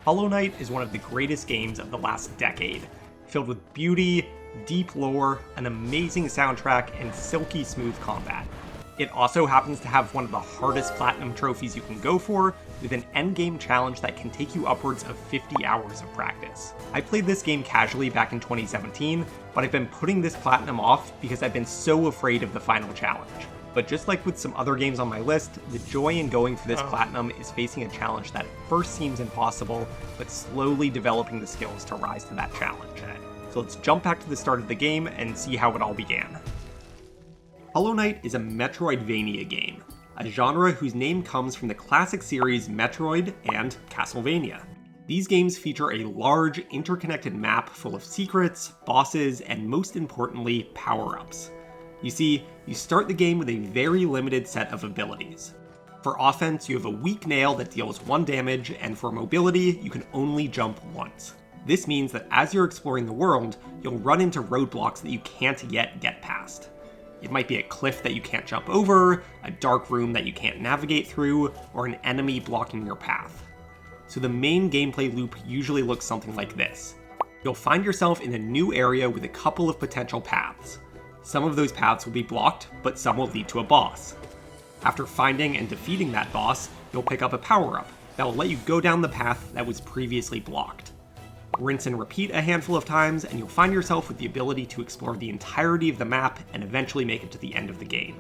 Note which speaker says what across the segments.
Speaker 1: Hollow Knight is one of the greatest games of the last decade, filled with beauty, deep lore, an amazing soundtrack, and silky smooth combat. It also happens to have one of the hardest platinum trophies you can go for, with an endgame challenge that can take you upwards of 50 hours of practice. I played this game casually back in 2017, but I've been putting this platinum off because I've been so afraid of the final challenge. But just like with some other games on my list, the joy in going for this platinum is facing a challenge that at first seems impossible, but slowly developing the skills to rise to that challenge. So let's jump back to the start of the game and see how it all began. Hollow Knight is a Metroidvania game, a genre whose name comes from the classic series Metroid and Castlevania. These games feature a large, interconnected map full of secrets, bosses, and most importantly, power-ups. You see, you start the game with a very limited set of abilities. For offense, you have a weak nail that deals 1 damage, and for mobility, you can only jump once. This means that as you're exploring the world, you'll run into roadblocks that you can't yet get past. It might be a cliff that you can't jump over, a dark room that you can't navigate through, or an enemy blocking your path. So the main gameplay loop usually looks something like this. You'll find yourself in a new area with a couple of potential paths. Some of those paths will be blocked, but some will lead to a boss. After finding and defeating that boss, you'll pick up a power-up that will let you go down the path that was previously blocked. Rinse and repeat a handful of times, and you'll find yourself with the ability to explore the entirety of the map and eventually make it to the end of the game.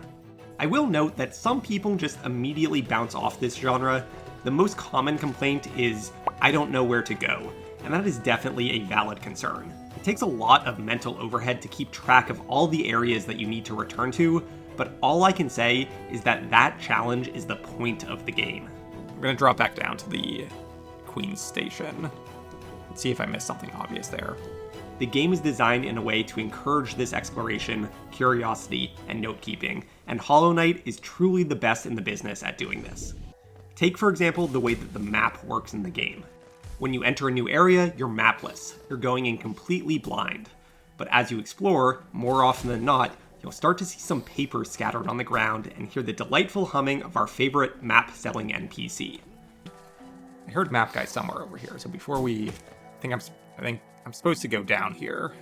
Speaker 1: I will note that some people just immediately bounce off this genre. The most common complaint is, "I don't know where to go," and that is definitely a valid concern. It takes a lot of mental overhead to keep track of all the areas that you need to return to, but all I can say is that that challenge is the point of the game.
Speaker 2: I'm gonna drop back down to the Queen's Station. Let's see if I missed something obvious there.
Speaker 1: The game is designed in a way to encourage this exploration, curiosity, and note-keeping, and Hollow Knight is truly the best in the business at doing this. Take, for example, the way that the map works in the game. When you enter a new area, you're mapless. You're going in completely blind. But as you explore, more often than not, you'll start to see some paper scattered on the ground and hear the delightful humming of our favorite map-selling NPC.
Speaker 2: I heard Map Guy somewhere over here, so before we... I think I'm supposed to go down here.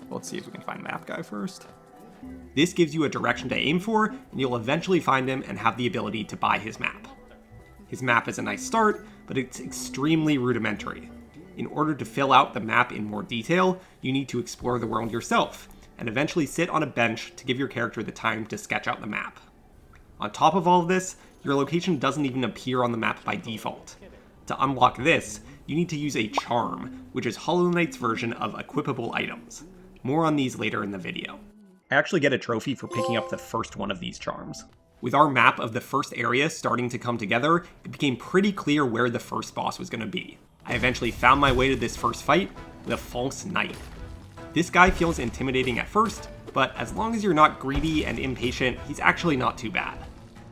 Speaker 2: Let's see if we can find Map Guy first.
Speaker 1: This gives you a direction to aim for, and you'll eventually find him and have the ability to buy his map. His map is a nice start, but it's extremely rudimentary. In order to fill out the map in more detail, you need to explore the world yourself, and eventually sit on a bench to give your character the time to sketch out the map. On top of all of this, your location doesn't even appear on the map by default. To unlock this, you need to use a charm, which is Hollow Knight's version of equipable items. More on these later in the video. I actually get a trophy for picking up the first one of these charms. With our map of the first area starting to come together, it became pretty clear where the first boss was going to be. I eventually found my way to this first fight, the False Knight. This guy feels intimidating at first, but as long as you're not greedy and impatient, he's actually not too bad.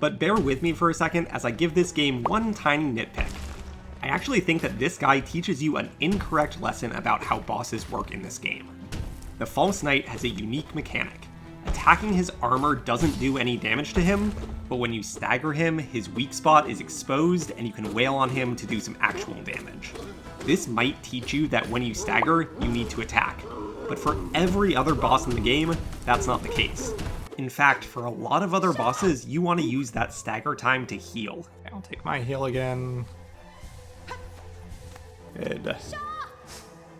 Speaker 1: But bear with me for a second as I give this game one tiny nitpick. I actually think that this guy teaches you an incorrect lesson about how bosses work in this game. The False Knight has a unique mechanic. Attacking his armor doesn't do any damage to him, but when you stagger him, his weak spot is exposed and you can wail on him to do some actual damage. This might teach you that when you stagger, you need to attack, but for every other boss in the game, that's not the case. In fact, for a lot of other bosses, you want to use that stagger time to heal.
Speaker 2: I'll take my heal again. Good.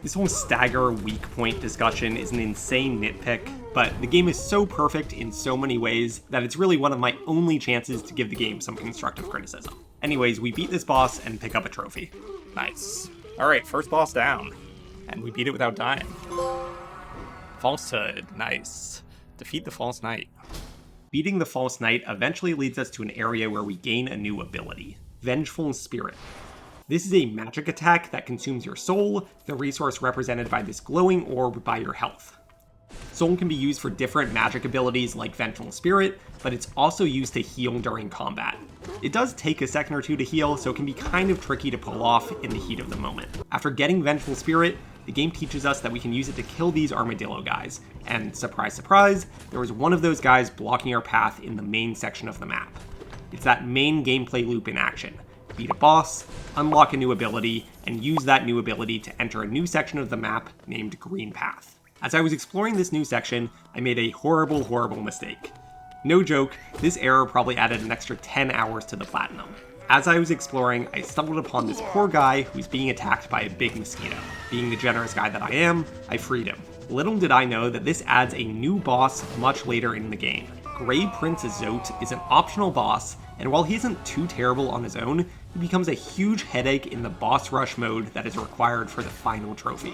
Speaker 1: This whole stagger weak point discussion is an insane nitpick, but the game is so perfect in so many ways that it's really one of my only chances to give the game some constructive criticism. Anyways, we beat this boss and pick up a trophy.
Speaker 2: Nice. Alright, first boss down. And we beat it without dying. Falsehood, nice. Defeat the False Knight.
Speaker 1: Beating the False Knight eventually leads us to an area where we gain a new ability, Vengeful Spirit. This is a magic attack that consumes your soul, the resource represented by this glowing orb by your health. Soul can be used for different magic abilities like Vengeful Spirit, but it's also used to heal during combat. It does take a second or two to heal, so it can be kind of tricky to pull off in the heat of the moment. After getting Vengeful Spirit, the game teaches us that we can use it to kill these armadillo guys, and surprise surprise, there was one of those guys blocking our path in the main section of the map. It's that main gameplay loop in action. beat a boss, unlock a new ability, and use that new ability to enter a new section of the map named Green Path. As I was exploring this new section, I made a horrible mistake. No joke, this error probably added an extra 10 hours to the platinum. As I was exploring, I stumbled upon this poor guy who's being attacked by a big mosquito. Being the generous guy that I am, I freed him. Little did I know that this adds a new boss much later in the game. Grey Prince Zote is an optional boss, and while he isn't too terrible on his own, he becomes a huge headache in the boss rush mode that is required for the final trophy.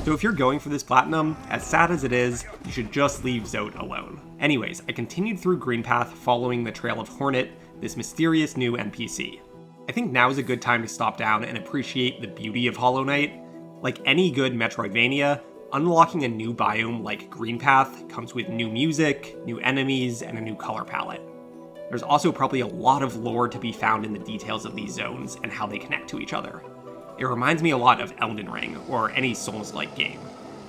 Speaker 1: So if you're going for this platinum, as sad as it is, you should just leave Zote alone. Anyways, I continued through Green Path following the trail of Hornet, this mysterious new NPC. I think now is a good time to stop down and appreciate the beauty of Hollow Knight. Like any good Metroidvania, unlocking a new biome like Green Path comes with new music, new enemies, and a new color palette. There's also probably a lot of lore to be found in the details of these zones and how they connect to each other. It reminds me a lot of Elden Ring, or any Souls-like game.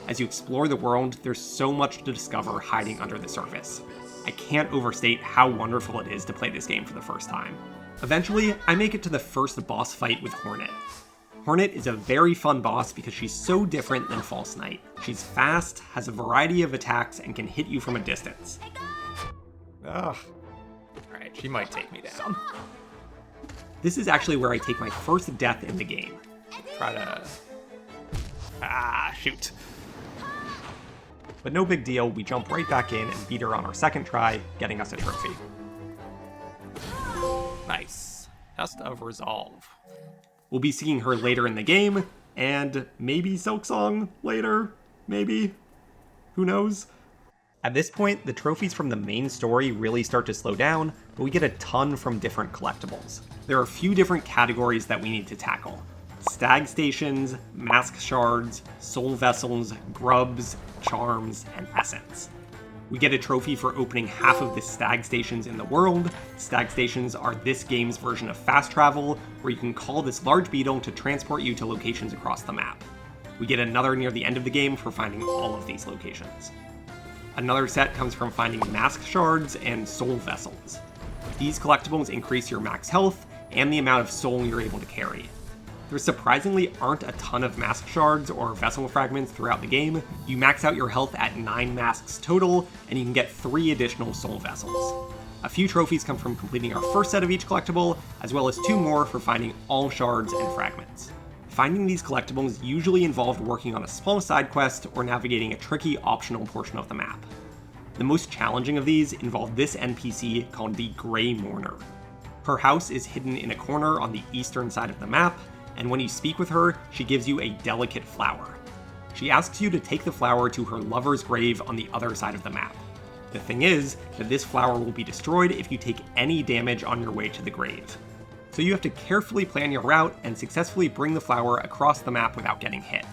Speaker 1: As you explore the world, there's so much to discover hiding under the surface. I can't overstate how wonderful it is to play this game for the first time. Eventually, I make it to the first boss fight with Hornet. Hornet is a very fun boss because she's so different than False Knight. She's fast, has a variety of attacks, and can hit you from a distance.
Speaker 2: Ugh. Alright, she might take me down.
Speaker 1: This is actually where I take my first death in the game.
Speaker 2: Try to... shoot.
Speaker 1: But no big deal, we jump right back in and beat her on our second try, getting us a trophy.
Speaker 2: Nice. Test of Resolve.
Speaker 1: We'll be seeing her later in the game, and maybe Silksong later, maybe? Who knows? At this point, the trophies from the main story really start to slow down, but we get a ton from different collectibles. There are a few different categories that we need to tackle. Stag stations, mask shards, soul vessels, grubs, charms, and essence. We get a trophy for opening half of the stag stations in the world. Stag stations are this game's version of fast travel, where you can call this large beetle to transport you to locations across the map. We get another near the end of the game for finding all of these locations. Another set comes from finding mask shards and soul vessels. These collectibles increase your max health and the amount of soul you're able to carry. There surprisingly aren't a ton of mask shards or vessel fragments throughout the game. You max out your health at 9 masks total, and you can get 3 additional soul vessels. A few trophies come from completing our first set of each collectible, as well as 2 more for finding all shards and fragments. Finding these collectibles usually involved working on a small side quest or navigating a tricky optional portion of the map. The most challenging of these involve this NPC called the Grey Mourner. Her house is hidden in a corner on the eastern side of the map, and when you speak with her, she gives you a delicate flower. She asks you to take the flower to her lover's grave on the other side of the map. The thing is that this flower will be destroyed if you take any damage on your way to the grave. So you have to carefully plan your route and successfully bring the flower across the map without getting hit.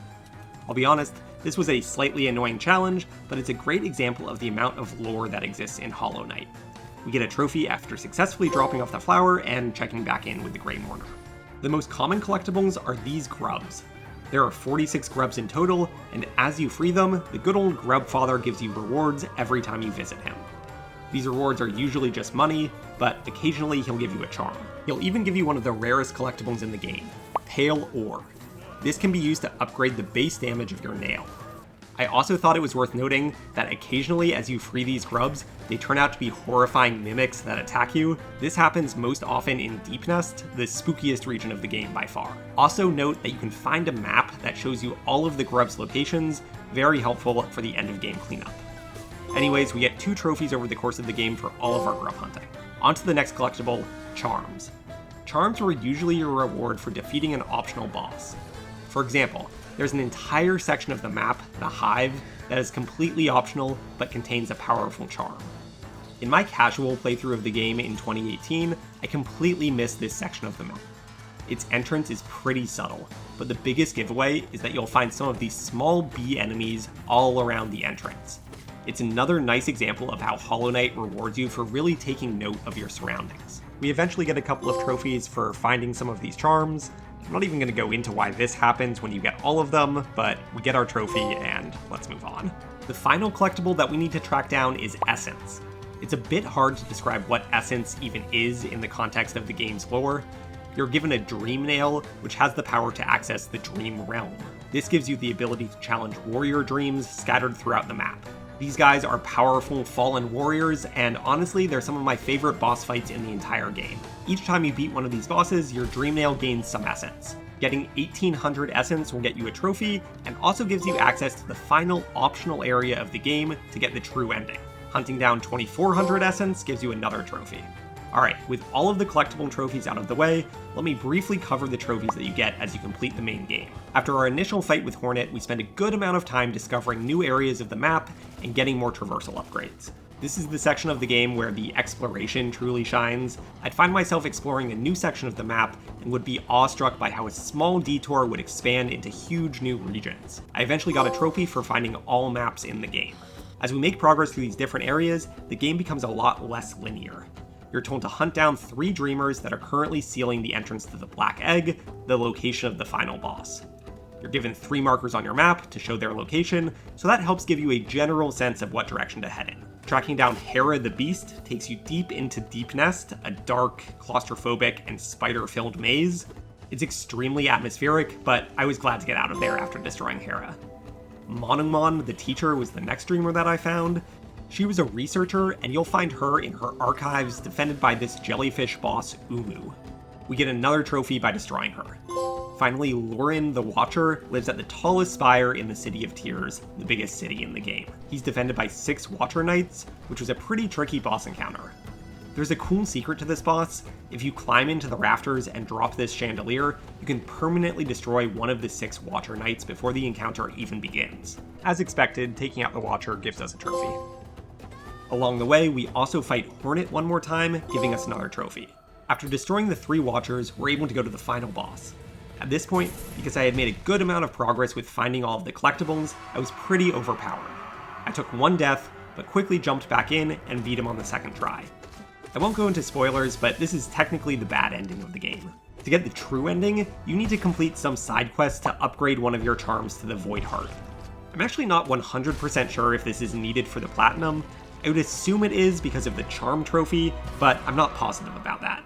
Speaker 1: I'll be honest, this was a slightly annoying challenge, but it's a great example of the amount of lore that exists in Hollow Knight. We get a trophy after successfully dropping off the flower and checking back in with the Grey Mourner. The most common collectibles are these grubs. There are 46 grubs in total, and as you free them, the good old Grub Father gives you rewards every time you visit him. These rewards are usually just money, but occasionally he'll give you a charm. He'll even give you one of the rarest collectibles in the game, Pale Ore. This can be used to upgrade the base damage of your nail. I also thought it was worth noting that occasionally as you free these grubs, they turn out to be horrifying mimics that attack you. This happens most often in Deep Nest, the spookiest region of the game by far. Also note that you can find a map that shows you all of the grubs' locations, very helpful for the end of game cleanup. Anyways, we get 2 trophies over the course of the game for all of our grub hunting. On to the next collectible, Charms. Charms were usually your reward for defeating an optional boss. For example, there's an entire section of the map, the Hive, that is completely optional but contains a powerful charm. In my casual playthrough of the game in 2018, I completely missed this section of the map. Its entrance is pretty subtle, but the biggest giveaway is that you'll find some of these small bee enemies all around the entrance. It's another nice example of how Hollow Knight rewards you for really taking note of your surroundings. We eventually get a couple of trophies for finding some of these charms. I'm not even going to go into why this happens when you get all of them, but we get our trophy and let's move on. The final collectible that we need to track down is Essence. It's a bit hard to describe what Essence even is in the context of the game's lore. You're given a Dream Nail, which has the power to access the Dream Realm. This gives you the ability to challenge warrior dreams scattered throughout the map. These guys are powerful fallen warriors, and honestly, they're some of my favorite boss fights in the entire game. Each time you beat one of these bosses, your Dream Nail gains some essence. Getting 1800 essence will get you a trophy, and also gives you access to the final optional area of the game to get the true ending. Hunting down 2400 essence gives you another trophy. Alright, with all of the collectible trophies out of the way, let me briefly cover the trophies that you get as you complete the main game. After our initial fight with Hornet, we spend a good amount of time discovering new areas of the map and getting more traversal upgrades. This is the section of the game where the exploration truly shines. I'd find myself exploring a new section of the map and would be awestruck by how a small detour would expand into huge new regions. I eventually got a trophy for finding all maps in the game. As we make progress through these different areas, the game becomes a lot less linear. You're told to hunt down 3 dreamers that are currently sealing the entrance to the Black Egg, the location of the final boss. You're given 3 markers on your map to show their location, so that helps give you a general sense of what direction to head in. Tracking down Hera the Beast takes you deep into Deep Nest, a dark, claustrophobic, and spider-filled maze. It's extremely atmospheric, but I was glad to get out of there after destroying Hera. Monumon the Teacher was the next dreamer that I found. She was a researcher, and you'll find her in her archives defended by this jellyfish boss, Umu. We get another trophy by destroying her. Finally, Lorin the Watcher lives at the tallest spire in the City of Tears, the biggest city in the game. He's defended by 6 Watcher Knights, which was a pretty tricky boss encounter. There's a cool secret to this boss. If you climb into the rafters and drop this chandelier, you can permanently destroy one of the 6 Watcher Knights before the encounter even begins. As expected, taking out the Watcher gives us a trophy. Along the way, we also fight Hornet one more time, giving us another trophy. After destroying the 3 Watchers, we're able to go to the final boss. At this point, because I had made a good amount of progress with finding all of the collectibles, I was pretty overpowered. I took 1 death, but quickly jumped back in and beat him on the second try. I won't go into spoilers, but this is technically the bad ending of the game. To get the true ending, you need to complete some side quests to upgrade one of your charms to the Void Heart. I'm actually not 100% sure if this is needed for the Platinum. I would assume it is because of the Charm trophy, but I'm not positive about that.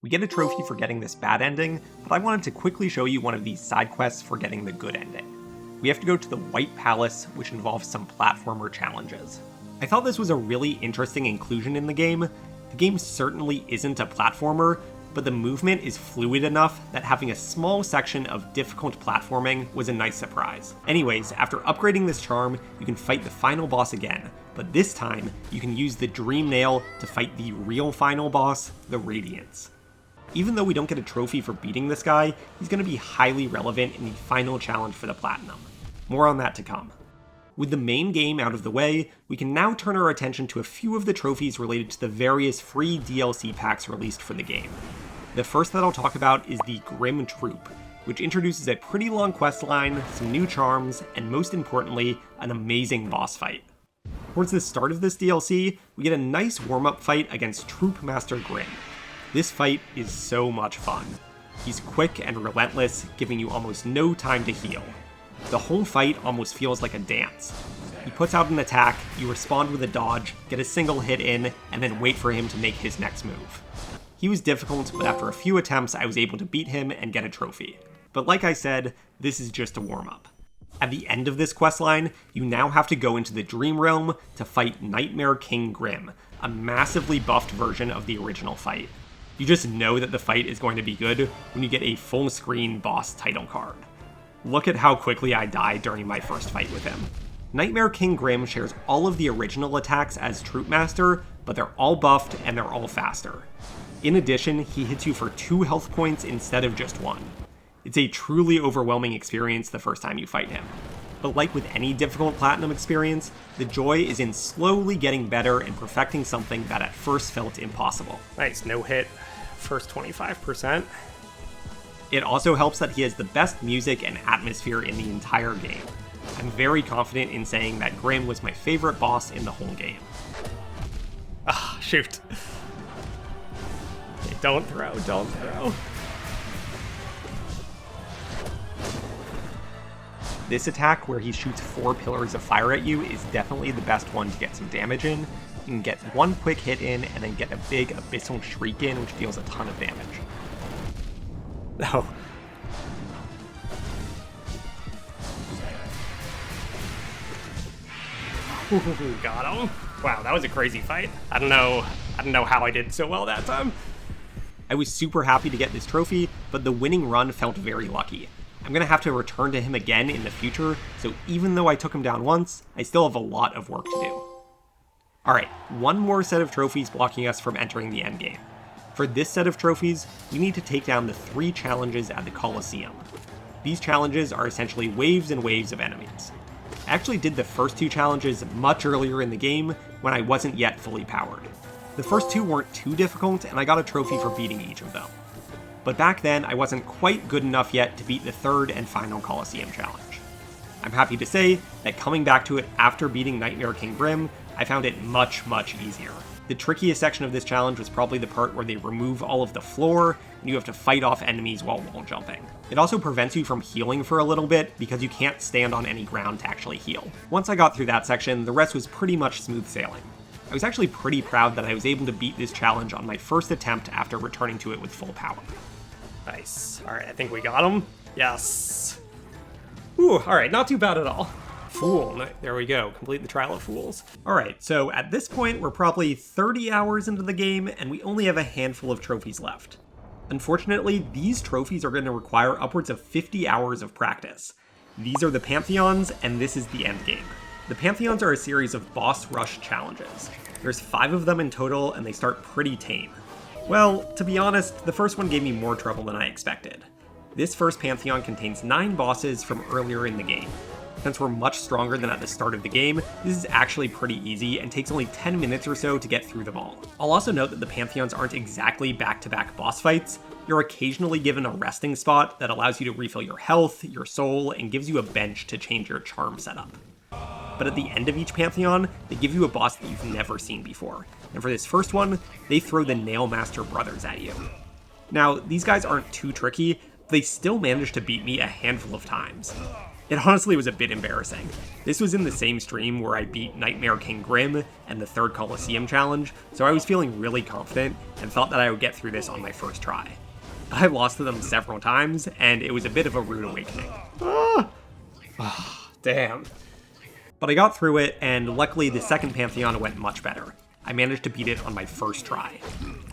Speaker 1: We get a trophy for getting this bad ending, but I wanted to quickly show you one of these side quests for getting the good ending. We have to go to the White Palace, which involves some platformer challenges. I thought this was a really interesting inclusion in the game. The game certainly isn't a platformer, but the movement is fluid enough that having a small section of difficult platforming was a nice surprise. Anyways, after upgrading this charm, you can fight the final boss again, but this time, you can use the Dream Nail to fight the real final boss, the Radiance. Even though we don't get a trophy for beating this guy, he's going to be highly relevant in the final challenge for the Platinum. More on that to come. With the main game out of the way, we can now turn our attention to a few of the trophies related to the various free DLC packs released for the game. The first that I'll talk about is the Grim Troop, which introduces a pretty long questline, some new charms, and most importantly, an amazing boss fight. Towards the start of this DLC, we get a nice warm-up fight against Troop Master Grim. This fight is so much fun. He's quick and relentless, giving you almost no time to heal. The whole fight almost feels like a dance. He puts out an attack, you respond with a dodge, get a single hit in, and then wait for him to make his next move. He was difficult, but after a few attempts I was able to beat him and get a trophy. But like I said, this is just a warm-up. At the end of this questline, you now have to go into the Dream Realm to fight Nightmare King Grim, a massively buffed version of the original fight. You just know that the fight is going to be good when you get a full-screen boss title card. Look at how quickly I died during my first fight with him. Nightmare King Grim shares all of the original attacks as Troop Master, but they're all buffed and they're all faster. In addition, he hits you for 2 health points instead of just 1. It's a truly overwhelming experience the first time you fight him. But like with any difficult Platinum experience, the joy is in slowly getting better and perfecting something that at first felt impossible. Nice, no hit, first 25%. It also helps that he has the best music and atmosphere in the entire game. I'm very confident in saying that Grim was my favorite boss in the whole game. Ah, shoot. Okay, don't throw. This attack, where he shoots 4 pillars of fire at you, is definitely the best one to get some damage in. You can get 1 quick hit in, and then get a big Abyssal Shriek in, which deals a ton of damage. Oh. Got him. Wow, that was a crazy fight. I don't know how I did so well that time. I was super happy to get this trophy, but the winning run felt very lucky. I'm gonna have to return to him again in the future, so even though I took him down once, I still have a lot of work to do. Alright, one more set of trophies blocking us from entering the endgame. For this set of trophies, we need to take down the 3 challenges at the Colosseum. These challenges are essentially waves and waves of enemies. I actually did the first 2 challenges much earlier in the game when I wasn't yet fully powered. The first 2 weren't too difficult, and I got a trophy for beating each of them. But back then, I wasn't quite good enough yet to beat the 3rd and final Colosseum challenge. I'm happy to say that coming back to it after beating Nightmare King Grim, I found it much easier. The trickiest section of this challenge was probably the part where they remove all of the floor, and you have to fight off enemies while wall jumping. It also prevents you from healing for a little bit, because you can't stand on any ground to actually heal. Once I got through that section, the rest was pretty much smooth sailing. I was actually pretty proud that I was able to beat this challenge on my first attempt after returning to it with full power. Nice. Alright, I think we got him. Yes. Ooh, alright, not too bad at all. Fool, there we go, complete the Trial of Fools. Alright, so at this point we're probably 30 hours into the game and we only have a handful of trophies left. Unfortunately, these trophies are going to require upwards of 50 hours of practice. These are the Pantheons, and this is the endgame. The Pantheons are a series of boss rush challenges. There's 5 of them in total, and they start pretty tame. Well, to be honest, the first one gave me more trouble than I expected. This first Pantheon contains 9 bosses from earlier in the game. Since we're much stronger than at the start of the game, this is actually pretty easy and takes only 10 minutes or so to get through them all. I'll also note that the Pantheons aren't exactly back-to-back boss fights. You're occasionally given a resting spot that allows you to refill your health, your soul, and gives you a bench to change your charm setup. But at the end of each Pantheon, they give you a boss that you've never seen before. And for this first one, they throw the Nailmaster brothers at you. Now, these guys aren't too tricky, but they still managed to beat me a handful of times. It honestly was a bit embarrassing. This was in the same stream where I beat Nightmare King Grim and the 3rd Colosseum challenge, so I was feeling really confident and thought that I would get through this on my first try. I lost to them several times, and it was a bit of a rude awakening. Damn. But I got through it, and luckily the second Pantheon went much better. I managed to beat it on my first try.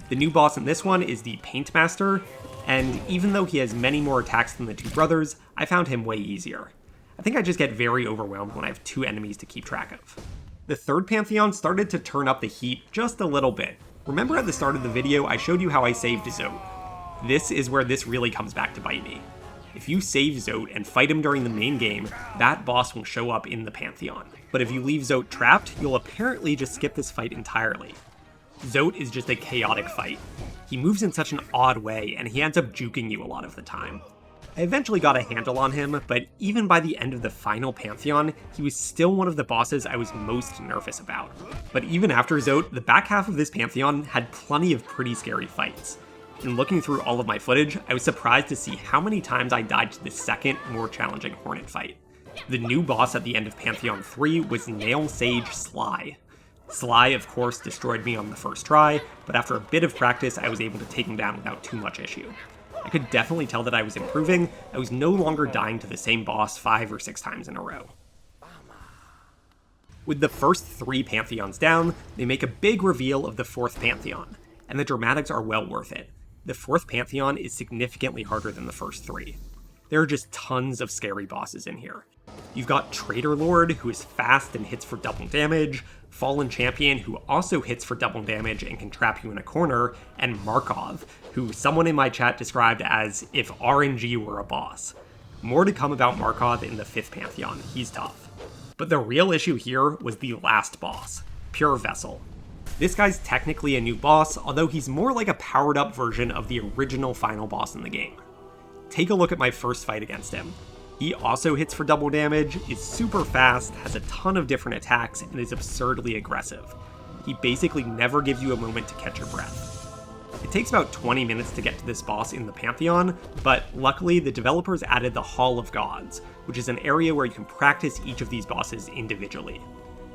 Speaker 1: The new boss in this one is the Paintmaster, and even though he has many more attacks than the 2 brothers, I found him way easier. I think I just get very overwhelmed when I have 2 enemies to keep track of. The 3rd Pantheon started to turn up the heat just a little bit. Remember at the start of the video I showed you how I saved Zote? This is where this really comes back to bite me. If you save Zote and fight him during the main game, that boss will show up in the Pantheon. But if you leave Zote trapped, you'll apparently just skip this fight entirely. Zote is just a chaotic fight. He moves in such an odd way, and he ends up juking you a lot of the time. I eventually got a handle on him, but even by the end of the final Pantheon, he was still one of the bosses I was most nervous about. But even after Zote, the back half of this Pantheon had plenty of pretty scary fights. In looking through all of my footage, I was surprised to see how many times I died to the second, more challenging Hornet fight. The new boss at the end of Pantheon 3 was Nail Sage Sly. Sly, of course, destroyed me on the first try, but after a bit of practice, I was able to take him down without too much issue. I could definitely tell that I was improving. I was no longer dying to the same boss 5 or 6 times in a row. With the first 3 Pantheons down, they make a big reveal of the 4th Pantheon, and the dramatics are well worth it. The 4th Pantheon is significantly harder than the first 3. There are just tons of scary bosses in here. You've got Traitor Lord, who is fast and hits for double damage, Fallen Champion, who also hits for double damage and can trap you in a corner, and Markov, who someone in my chat described as if RNG were a boss. More to come about Markov in the 5th Pantheon, he's tough. But the real issue here was the last boss, Pure Vessel. This guy's technically a new boss, although he's more like a powered up version of the original final boss in the game. Take a look at my first fight against him. He also hits for double damage, is super fast, has a ton of different attacks, and is absurdly aggressive. He basically never gives you a moment to catch your breath. It takes about 20 minutes to get to this boss in the Pantheon, but luckily the developers added the Hall of Gods, which is an area where you can practice each of these bosses individually.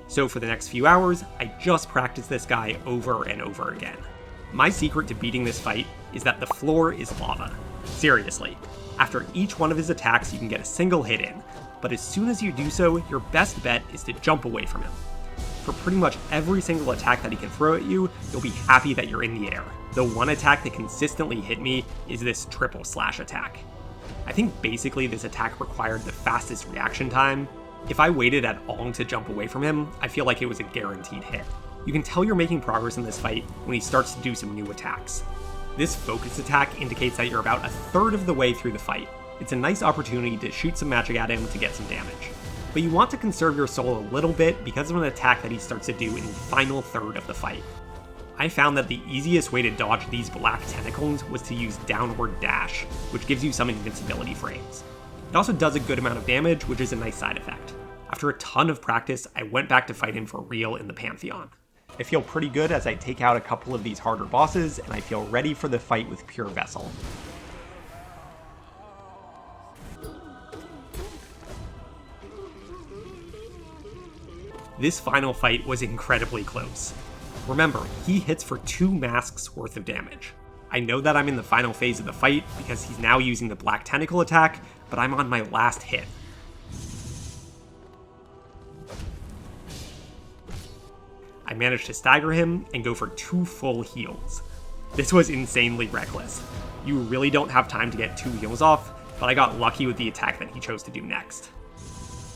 Speaker 1: So for the next few hours, I just practice this guy over and over again. My secret to beating this fight is that the floor is lava. Seriously, after each one of his attacks you can get a single hit in, but as soon as you do so, your best bet is to jump away from him. For pretty much every single attack that he can throw at you, you'll be happy that you're in the air. The one attack that consistently hit me is this triple slash attack. I think basically this attack required the fastest reaction time. If I waited at all to jump away from him, I feel like it was a guaranteed hit. You can tell you're making progress in this fight when he starts to do some new attacks. This focus attack indicates that you're about a third of the way through the fight. It's a nice opportunity to shoot some magic at him to get some damage. But you want to conserve your soul a little bit because of an attack that he starts to do in the final third of the fight. I found that the easiest way to dodge these black tentacles was to use downward dash, which gives you some invincibility frames. It also does a good amount of damage, which is a nice side effect. After a ton of practice, I went back to fight him for real in the Pantheon. I feel pretty good as I take out a couple of these harder bosses, and I feel ready for the fight with Pure Vessel. This final fight was incredibly close. Remember, he hits for 2 masks worth of damage. I know that I'm in the final phase of the fight because he's now using the Black Tentacle attack, but I'm on my last hit. I managed to stagger him and go for 2 full heals. This was insanely reckless. You really don't have time to get 2 heals off, but I got lucky with the attack that he chose to do next.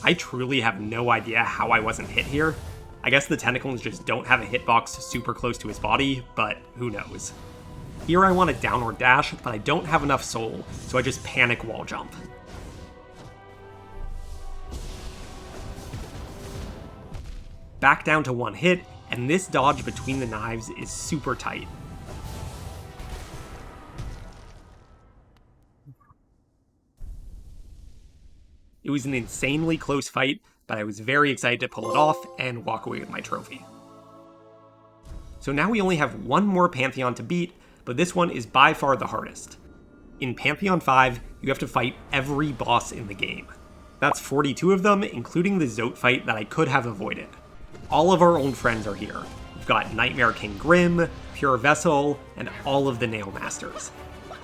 Speaker 1: I truly have no idea how I wasn't hit here. I guess the tentacles just don't have a hitbox super close to his body, but who knows. Here I want a downward dash, but I don't have enough soul, so I just panic wall jump. Back down to 1 hit, and this dodge between the knives is super tight. It was an insanely close fight, but I was very excited to pull it off and walk away with my trophy. So now we only have 1 more Pantheon to beat, but this one is by far the hardest. In Pantheon 5, you have to fight every boss in the game. That's 42 of them, including the Zote fight that I could have avoided. All of our old friends are here. We've got Nightmare King Grimm, Pure Vessel, and all of the Nail Masters.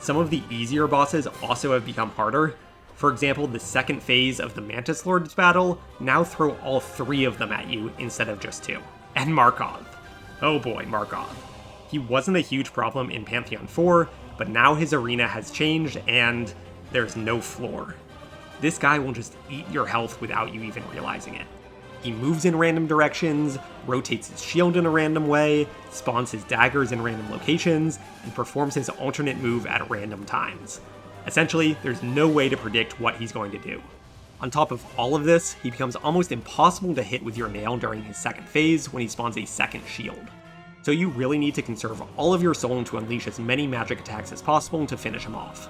Speaker 1: Some of the easier bosses also have become harder. For example, the second phase of the Mantis Lord's battle now throw all 3 of them at you instead of just 2. And Markov. Oh boy, Markov. He wasn't a huge problem in Pantheon 4, but now his arena has changed and there's no floor. This guy will just eat your health without you even realizing it. He moves in random directions, rotates his shield in a random way, spawns his daggers in random locations, and performs his alternate move at random times. Essentially, there's no way to predict what he's going to do. On top of all of this, he becomes almost impossible to hit with your nail during his second phase when he spawns a second shield. So you really need to conserve all of your soul to unleash as many magic attacks as possible to finish him off.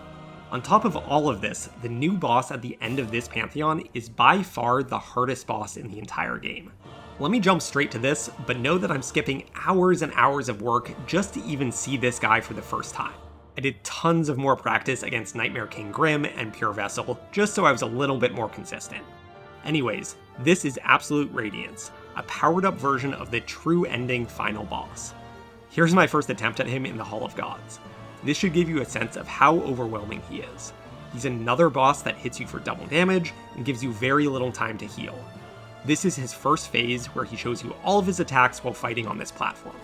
Speaker 1: On top of all of this, the new boss at the end of this Pantheon is by far the hardest boss in the entire game. Let me jump straight to this, but know that I'm skipping hours and hours of work just to even see this guy for the first time. I did tons of more practice against Nightmare King Grimm and Pure Vessel, just so I was a little bit more consistent. Anyways, this is Absolute Radiance, a powered up version of the true ending final boss. Here's my first attempt at him in the Hall of Gods. This should give you a sense of how overwhelming he is. He's another boss that hits you for double damage and gives you very little time to heal. This is his first phase where he shows you all of his attacks while fighting on this platform.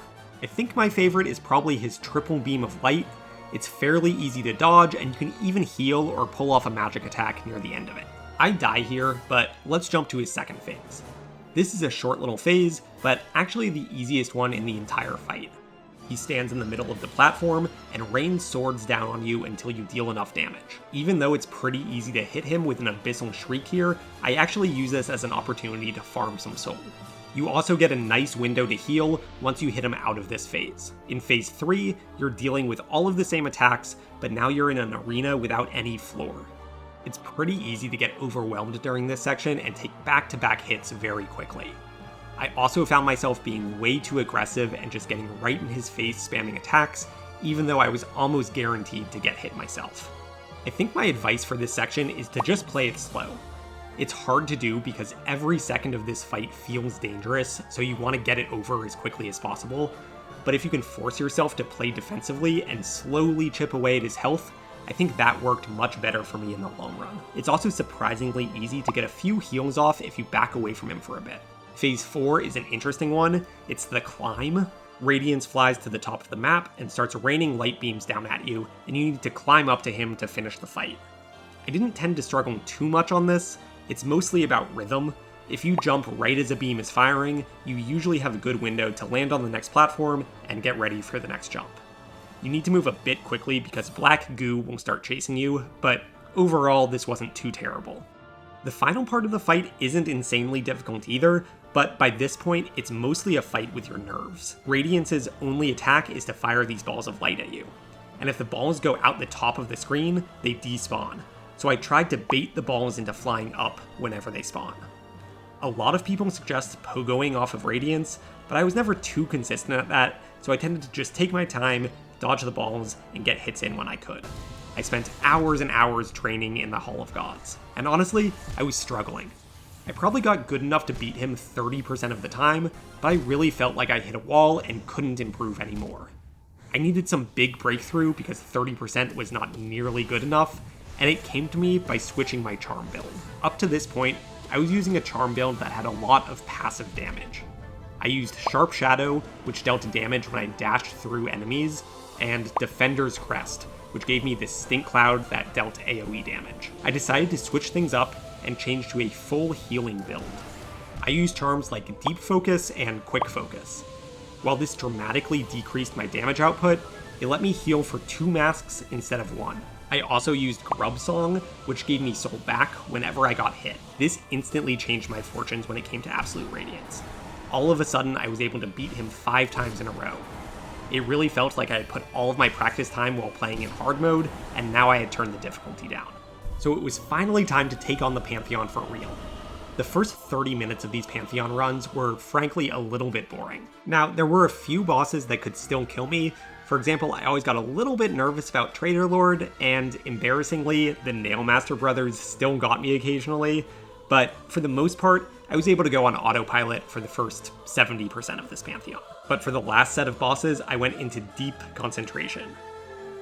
Speaker 1: I think my favorite is probably his triple beam of light. It's fairly easy to dodge, and you can even heal or pull off a magic attack near the end of it. I die here, but let's jump to his second phase. This is a short little phase, but actually the easiest one in the entire fight. He stands in the middle of the platform and rains swords down on you until you deal enough damage. Even though it's pretty easy to hit him with an Abyssal Shriek here, I actually use this as an opportunity to farm some soul. You also get a nice window to heal once you hit him out of this phase. In phase 3, you're dealing with all of the same attacks, but now you're in an arena without any floor. It's pretty easy to get overwhelmed during this section and take back-to-back hits very quickly. I also found myself being way too aggressive and just getting right in his face spamming attacks, even though I was almost guaranteed to get hit myself. I think my advice for this section is to just play it slow. It's hard to do because every second of this fight feels dangerous, so you want to get it over as quickly as possible, but if you can force yourself to play defensively and slowly chip away at his health, I think that worked much better for me in the long run. It's also surprisingly easy to get a few heals off if you back away from him for a bit. Phase 4 is an interesting one. It's the climb. Radiance flies to the top of the map and starts raining light beams down at you, and you need to climb up to him to finish the fight. I didn't tend to struggle too much on this. It's mostly about rhythm. If you jump right as a beam is firing, you usually have a good window to land on the next platform and get ready for the next jump. You need to move a bit quickly because black goo will start chasing you, but overall this wasn't too terrible. The final part of the fight isn't insanely difficult either, but by this point, it's mostly a fight with your nerves. Radiance's only attack is to fire these balls of light at you, and if the balls go out the top of the screen, they despawn. So I tried to bait the balls into flying up whenever they spawn. A lot of people suggest pogoing off of Radiance, but I was never too consistent at that, so I tended to just take my time, dodge the balls, and get hits in when I could. I spent hours and hours training in the Hall of Gods, and honestly, I was struggling. I probably got good enough to beat him 30% of the time, but I really felt like I hit a wall and couldn't improve anymore. I needed some big breakthrough because 30% was not nearly good enough, and it came to me by switching my charm build. Up to this point, I was using a charm build that had a lot of passive damage. I used Sharp Shadow, which dealt damage when I dashed through enemies, and Defender's Crest, which gave me this stink cloud that dealt AoE damage. I decided to switch things up and change to a full healing build. I used charms like Deep Focus and Quick Focus. While this dramatically decreased my damage output, it let me heal for 2 masks instead of 1. I also used Grub Song, which gave me soul back whenever I got hit. This instantly changed my fortunes when it came to Absolute Radiance. All of a sudden, I was able to beat him 5 times in a row. It really felt like I had put all of my practice time while playing in hard mode, and now I had turned the difficulty down. So it was finally time to take on the Pantheon for real. The first 30 minutes of these Pantheon runs were frankly a little bit boring. Now, there were a few bosses that could still kill me. For example, I always got a little bit nervous about Trader Lord, and embarrassingly, the Nailmaster brothers still got me occasionally, but for the most part, I was able to go on autopilot for the first 70% of this Pantheon. But for the last set of bosses, I went into deep concentration.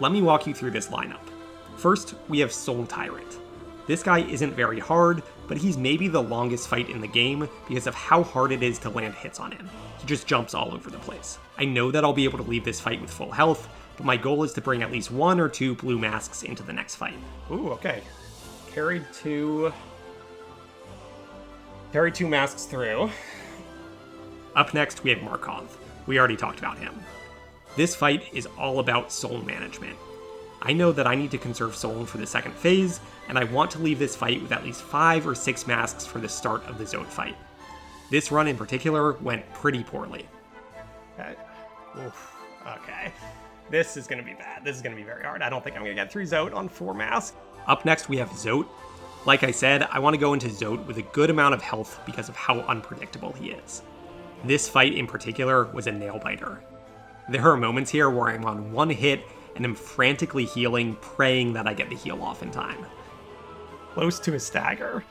Speaker 1: Let me walk you through this lineup. First, we have Soul Tyrant. This guy isn't very hard, but he's maybe the longest fight in the game because of how hard it is to land hits on him. He just jumps all over the place. I know that I'll be able to leave this fight with full health, but my goal is to bring at least 1 or 2 blue masks into the next fight. Ooh, okay. Carried 2 masks through. Up next, we have Markov. We already talked about him. This fight is all about soul management. I know that I need to conserve soul for the second phase, and I want to leave this fight with at least 5 or 6 masks for the start of the Zode fight. This run in particular went pretty poorly. Okay. Oof. Okay. This is going to be bad. This is going to be very hard. I don't think I'm going to get through Zode on 4 masks. Up next, we have Zode. Like I said, I want to go into Zode with a good amount of health because of how unpredictable he is. This fight in particular was a nail-biter. There are moments here where I'm on 1 hit and I'm frantically healing, praying that I get the heal off in time. Close to a stagger.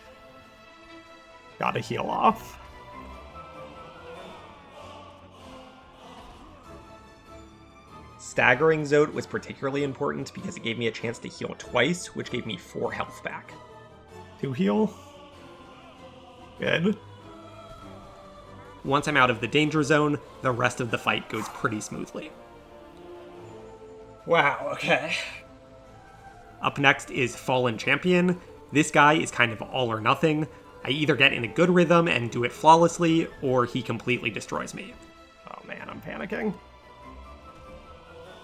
Speaker 1: Gotta heal off. Staggering Zode was particularly important because it gave me a chance to heal twice, which gave me 4 health back. 2 heal. Good. Once I'm out of the danger zone, the rest of the fight goes pretty smoothly. Wow, okay. Up next is Fallen Champion. This guy is kind of all or nothing. I either get in a good rhythm and do it flawlessly, or he completely destroys me. Oh man, I'm panicking.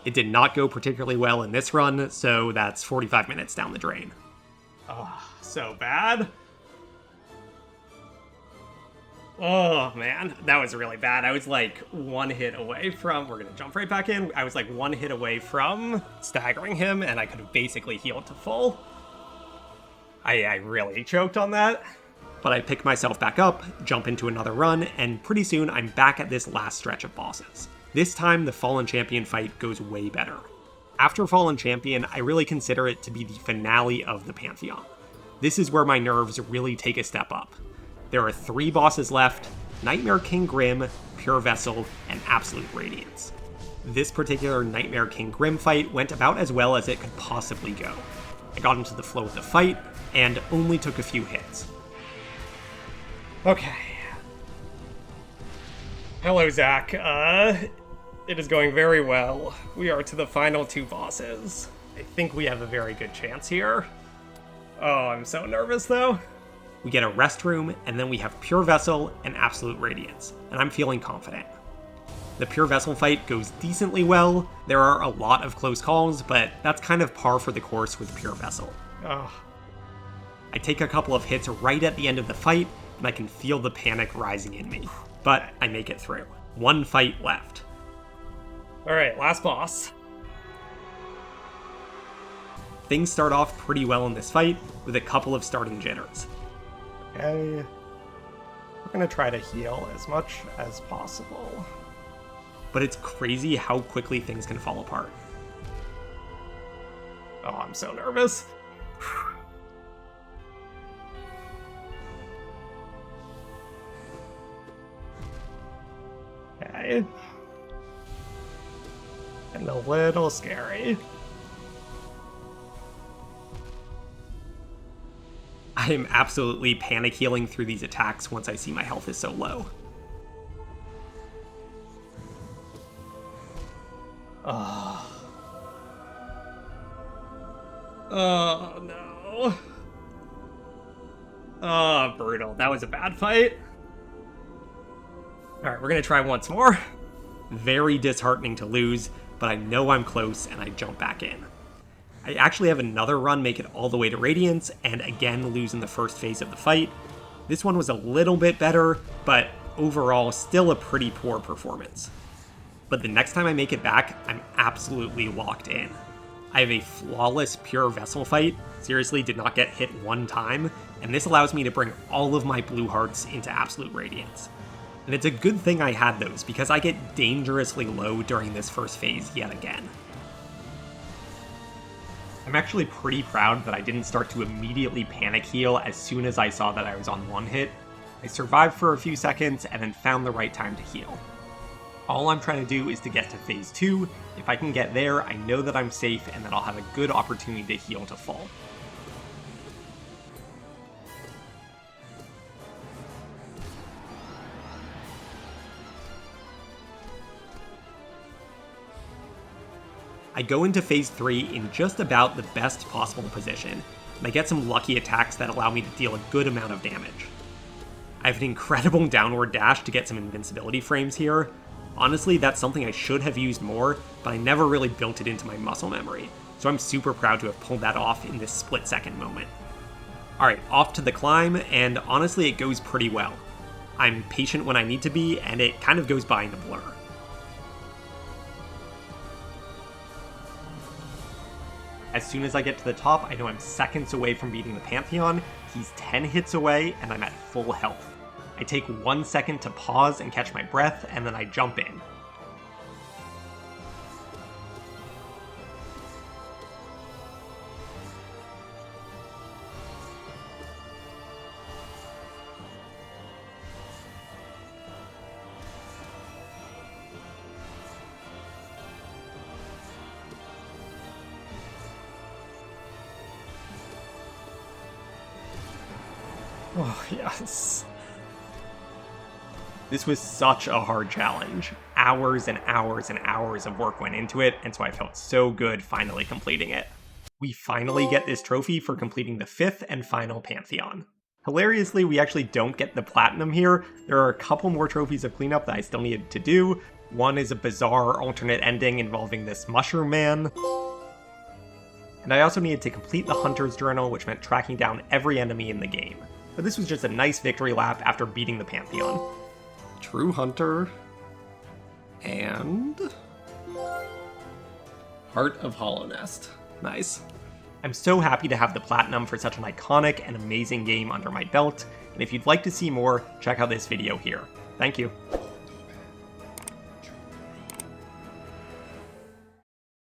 Speaker 1: It did not go particularly well in this run, so that's 45 minutes down the drain. Oh, so bad. Oh man, that was really bad. I was like 1 hit away from, we're gonna jump right back in. I was like 1 hit away from staggering him, and I could have basically healed to full. I really choked on that. But I pick myself back up, jump into another run, and pretty soon I'm back at this last stretch of bosses. This time, the Fallen Champion fight goes way better. After Fallen Champion, I really consider it to be the finale of the Pantheon. This is where my nerves really take a step up. There are 3 bosses left: Nightmare King Grim, Pure Vessel, and Absolute Radiance. This particular Nightmare King Grim fight went about as well as it could possibly go. I got into the flow of the fight, and only took a few hits. Okay. Hello, Zach. It is going very well. We are to the final 2 bosses. I think we have a very good chance here. Oh, I'm so nervous, though. We get a rest room, and then we have Pure Vessel and Absolute Radiance, and I'm feeling confident. The Pure Vessel fight goes decently well. There are a lot of close calls, but that's kind of par for the course with Pure Vessel. Oh. I take a couple of hits right at the end of the fight, and I can feel the panic rising in me. But I make it through. 1 fight left. Alright, last boss. Things start off pretty well in this fight, with a couple of starting jitters. Okay. We're gonna try to heal as much as possible. But it's crazy how quickly things can fall apart. Oh, I'm so nervous. Okay. And a little scary. I am absolutely panic healing through these attacks once I see my health is so low. Oh no. Oh, brutal. That was a bad fight. Alright, we're gonna try once more. Very disheartening to lose, but I know I'm close and I jump back in. I actually have another run make it all the way to Radiance, and again lose in the first phase of the fight. This one was a little bit better, but overall still a pretty poor performance. But the next time I make it back, I'm absolutely locked in. I have a flawless Pure Vessel fight, seriously did not get hit 1 time, and this allows me to bring all of my blue hearts into Absolute Radiance. And it's a good thing I had those, because I get dangerously low during this first phase yet again. I'm actually pretty proud that I didn't start to immediately panic heal as soon as I saw that I was on 1 hit. I survived for a few seconds and then found the right time to heal. All I'm trying to do is to get to phase 2. If I can get there, I know that I'm safe and that I'll have a good opportunity to heal to full. I go into phase 3 in just about the best possible position, and I get some lucky attacks that allow me to deal a good amount of damage. I have an incredible downward dash to get some invincibility frames here. Honestly, that's something I should have used more, but I never really built it into my muscle memory, so I'm super proud to have pulled that off in this split-second moment. Alright, off to the climb, and honestly it goes pretty well. I'm patient when I need to be, and it kind of goes by in a blur. As soon as I get to the top, I know I'm seconds away from beating the Pantheon, he's 10 hits away, and I'm at full health. I take 1 second to pause and catch my breath, and then I jump in. Oh, yes. This was such a hard challenge. Hours and hours and hours of work went into it, and so I felt so good finally completing it. We finally get this trophy for completing the 5th and final Pantheon. Hilariously, we actually don't get the platinum here. There are a couple more trophies of cleanup that I still needed to do. One is a bizarre alternate ending involving this mushroom man. And I also needed to complete the Hunter's Journal, which meant tracking down every enemy in the game. But this was just a nice victory lap after beating the Pantheon. True Hunter, and Heart of Hollow Nest. Nice. I'm so happy to have the platinum for such an iconic and amazing game under my belt, and if you'd like to see more, check out this video here. Thank you.